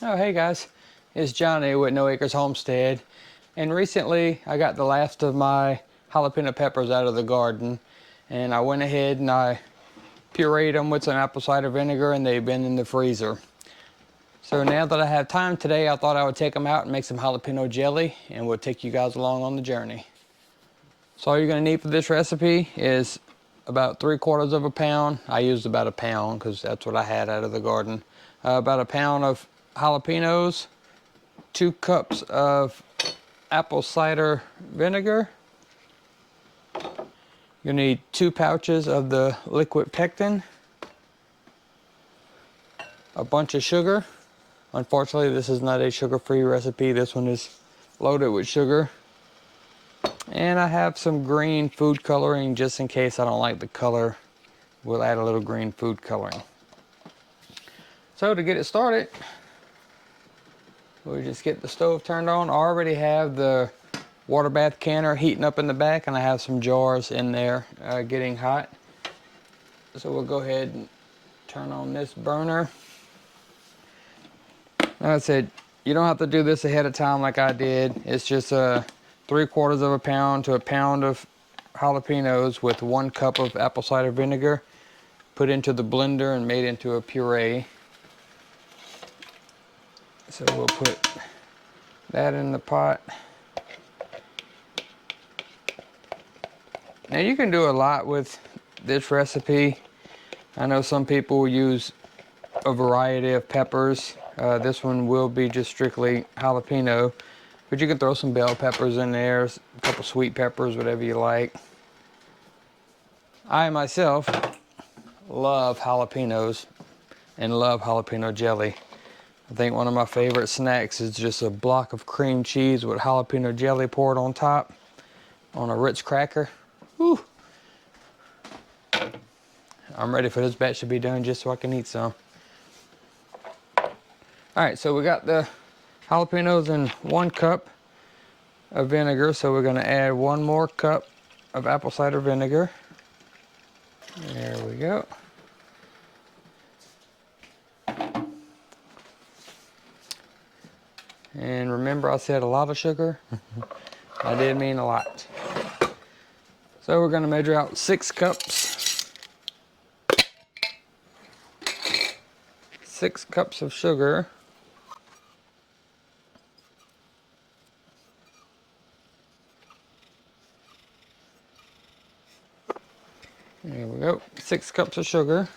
Oh, hey guys, it's Johnny with Acres Homestead, and recently I got the last of my jalapeno peppers out of the garden, and I went ahead and I pureed them with some apple cider vinegar, and they've been in the freezer. So now that I have time today, I thought I would take them out and make some jalapeno jelly, and we'll take you guys along on the journey. So all you're going to need for this recipe is about 3/4 of a pound. I used about a pound because that's what I had out of the garden. About a pound of jalapenos, 2 cups of apple cider vinegar. You'll need 2 pouches of the liquid pectin, a bunch of sugar. Unfortunately, this is not a sugar-free recipe. This one is loaded with sugar. And I have some green food coloring just in case I don't like the color. We'll add a little green food coloring. So to get it started, we just get the stove turned on. I already have the water bath canner heating up in the back, and I have some jars in there getting hot. So we'll go ahead and turn on this burner. Like I said, you don't have to do this ahead of time like I did. It's just 3/4 of a pound to a pound of jalapenos with 1 cup of apple cider vinegar put into the blender and made into a puree. So we'll put that in the pot. Now you can do a lot with this recipe. I know some people use a variety of peppers. This one will be just strictly jalapeno, but you can throw some bell peppers in there, a couple sweet peppers, whatever you like. I myself love jalapenos and love jalapeno jelly. I think one of my favorite snacks is just a block of cream cheese with jalapeno jelly poured on top on a Ritz cracker. Whew. I'm ready for this batch to be done just so I can eat some. Alright, so we got the jalapenos in 1 cup of vinegar, so we're going to add 1 more cup of apple cider vinegar. There we go. And remember I said a lot of sugar? I did mean a lot. So we're going to measure out 6 cups. 6 cups of sugar. There we go, 6 cups of sugar.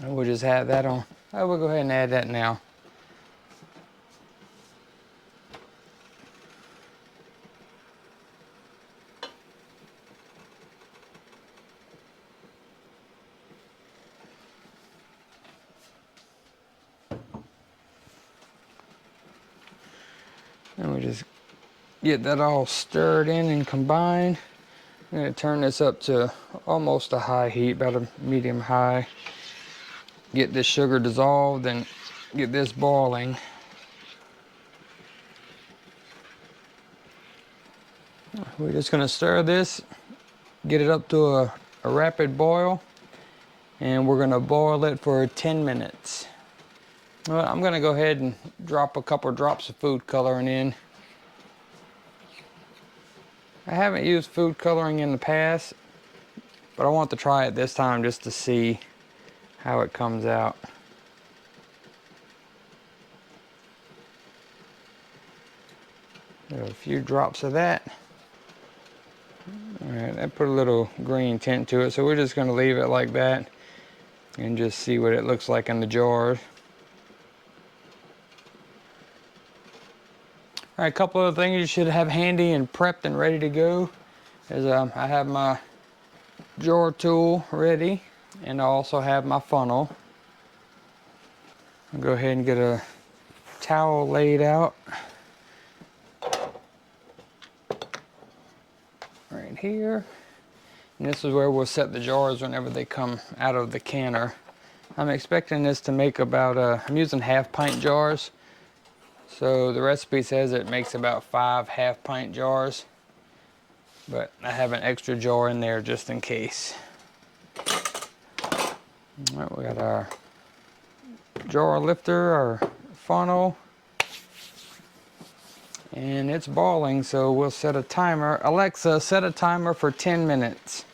And we'll just add that on. We'll go ahead and add that now. And we just get that all stirred in and combined. I'm going to turn this up to almost a high heat, about a medium high. Get this sugar dissolved and get this boiling. We're just going to stir this, get it up to a rapid boil, and we're going to boil it for 10 minutes. Well, I'm going to go ahead and drop a couple drops of food coloring in. I haven't used food coloring in the past, but I want to try it this time just to see how it comes out. A few drops of that. Alright, that put a little green tint to it, so we're just going to leave it like that and just see what it looks like in the jar. Alright, a couple of things you should have handy and prepped and ready to go is I have my jar tool ready, and I also have my funnel. I'll go ahead and get a towel laid out right here. And this is where we'll set the jars whenever they come out of the canner. I'm expecting this to make about, I'm using 1/2 pint jars. So the recipe says it makes about 5 1/2 pint jars. But I have an extra jar in there just in case. All right, we got our jar lifter, our funnel, and it's boiling, so we'll set a timer. Alexa, set a timer for 10 minutes.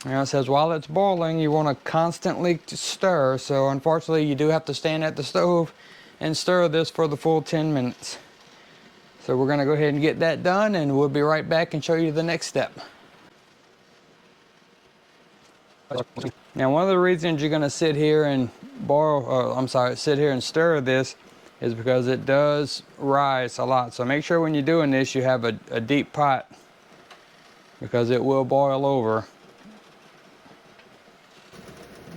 Now it says while it's boiling, you want to constantly stir, so unfortunately you do have to stand at the stove and stir this for the full 10 minutes. So we're going to go ahead and get that done, and we'll be right back and show you the next step. Now one of the reasons you're going to sit here and sit here and stir this is because it does rise a lot. So make sure when you're doing this you have a deep pot, because it will boil over.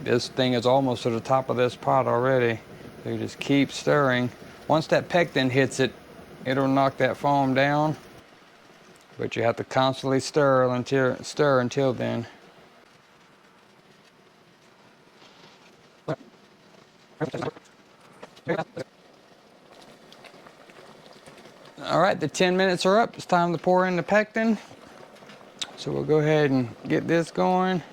This thing is almost to the top of this pot already. So you just keep stirring. Once that pectin hits it, it'll knock that foam down. But you have to constantly stir until then. All right, the 10 minutes are up. It's time to pour in the pectin. So we'll go ahead and get this going.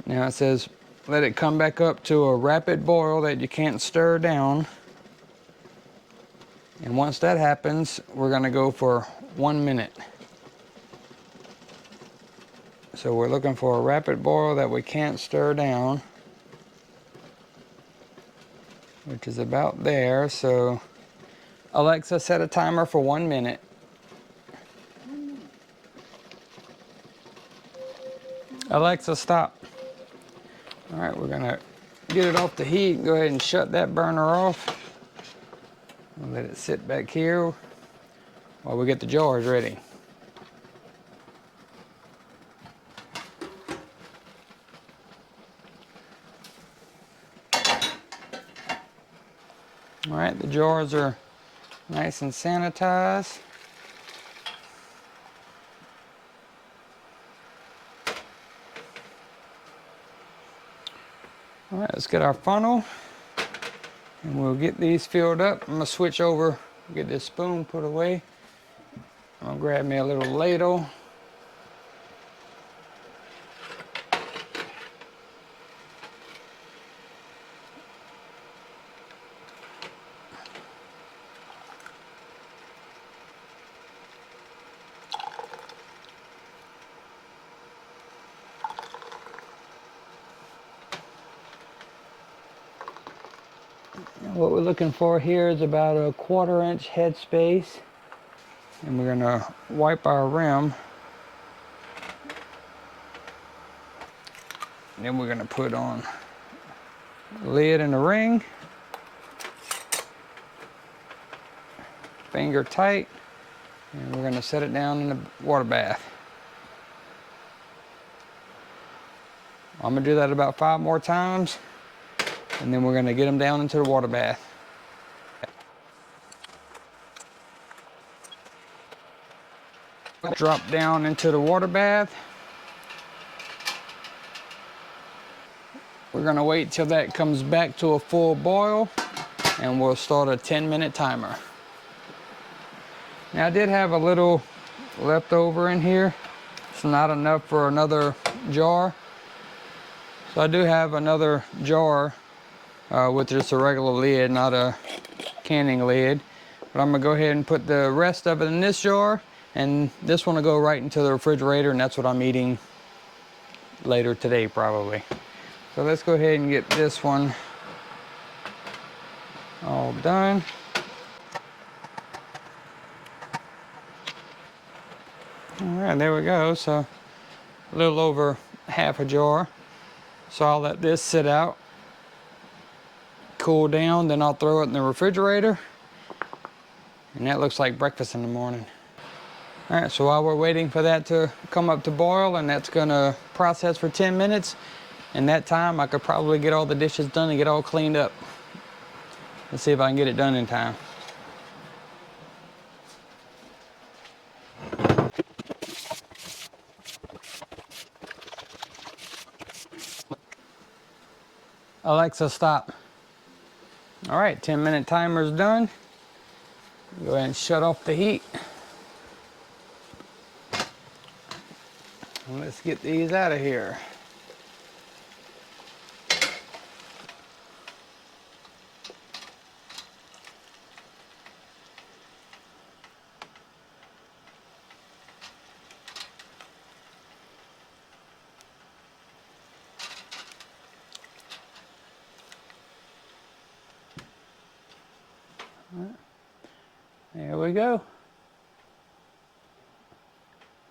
Now it says let it come back up to a rapid boil that you can't stir down. And once that happens, we're going to go for 1 minute. So we're looking for a rapid boil that we can't stir down, which is about there. So Alexa, set a timer for 1 minute. Alexa, stop. All right, we're gonna get it off the heat. Go ahead and shut that burner off. We'll let it sit back here while we get the jars ready. All right, the jars are nice and sanitized. All right, let's get our funnel and we'll get these filled up. I'm gonna switch over, get this spoon put away. I'm gonna grab me a little ladle. What we're looking for here is about a 1/4 inch head space. And we're gonna wipe our rim. And then we're gonna put on the lid and the ring. Finger tight. And we're gonna set it down in the water bath. I'm gonna do that about 5 more times. And then we're going to get them down into the water bath. Drop down into the water bath. We're going to wait till that comes back to a full boil, and we'll start a 10-minute timer. Now I did have a little left over in here. It's not enough for another jar. So I do have another jar with just a regular lid, not a canning lid. But I'm gonna go ahead and put the rest of it in this jar, and this one will go right into the refrigerator, and that's what I'm eating later today probably. So let's go ahead and get this one all done. All right, there we go. So a little over half a jar. So I'll let this sit out, cool down, then I'll throw it in the refrigerator. And that looks like breakfast in the morning. All right, so while we're waiting for that to come up to boil, and that's gonna process for 10 minutes, in that time I could probably get all the dishes done and get all cleaned up. Let's see if I can get it done in time. Alexa, stop. All right, 10-minute timer's done. Go ahead and shut off the heat. Let's get these out of here. There we go.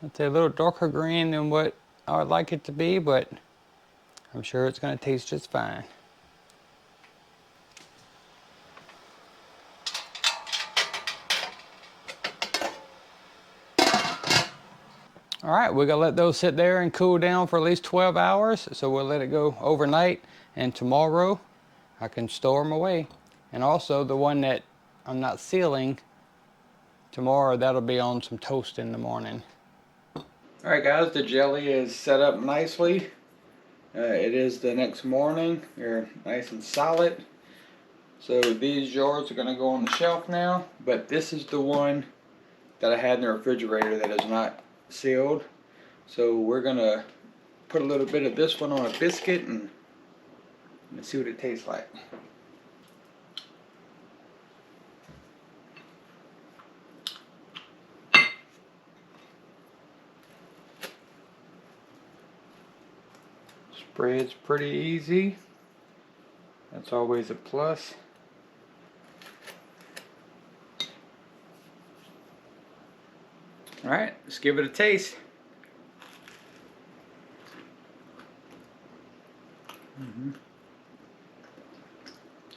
It's a little darker green than what I would like it to be, but I'm sure it's going to taste just fine. All right, we're gonna let those sit there and cool down for at least 12 hours. So we'll let it go overnight, and tomorrow I can store them away. And also the one that I'm not sealing, tomorrow that'll be on some toast in the morning. All right guys, the jelly is set up nicely. It is the next morning. They're nice and solid. So these jars are gonna go on the shelf now, but this is the one that I had in the refrigerator that is not sealed. So we're gonna put a little bit of this one on a biscuit and see what it tastes like. Spreads pretty easy. That's always a plus. All right, let's give it a taste.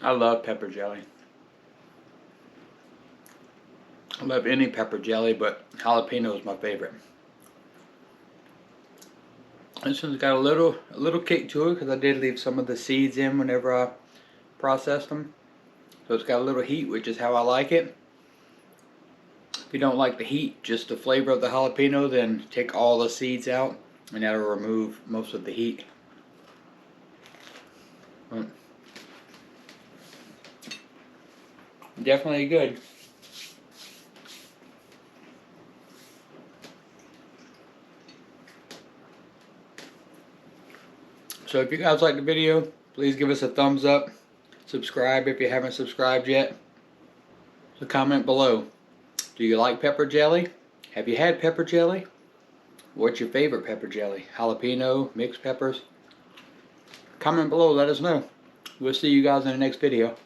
I love pepper jelly. I love any pepper jelly, but jalapeno is my favorite. This one's got a little kick to it because I did leave some of the seeds in whenever I processed them. So it's got a little heat, which is how I like it. If you don't like the heat, just the flavor of the jalapeno, then take all the seeds out and that'll remove most of the heat. Definitely good. So if you guys like the video, please give us a thumbs up. Subscribe if you haven't subscribed yet. So comment below. Do you like pepper jelly? Have you had pepper jelly? What's your favorite pepper jelly? Jalapeno, mixed peppers? Comment below, let us know. We'll see you guys in the next video.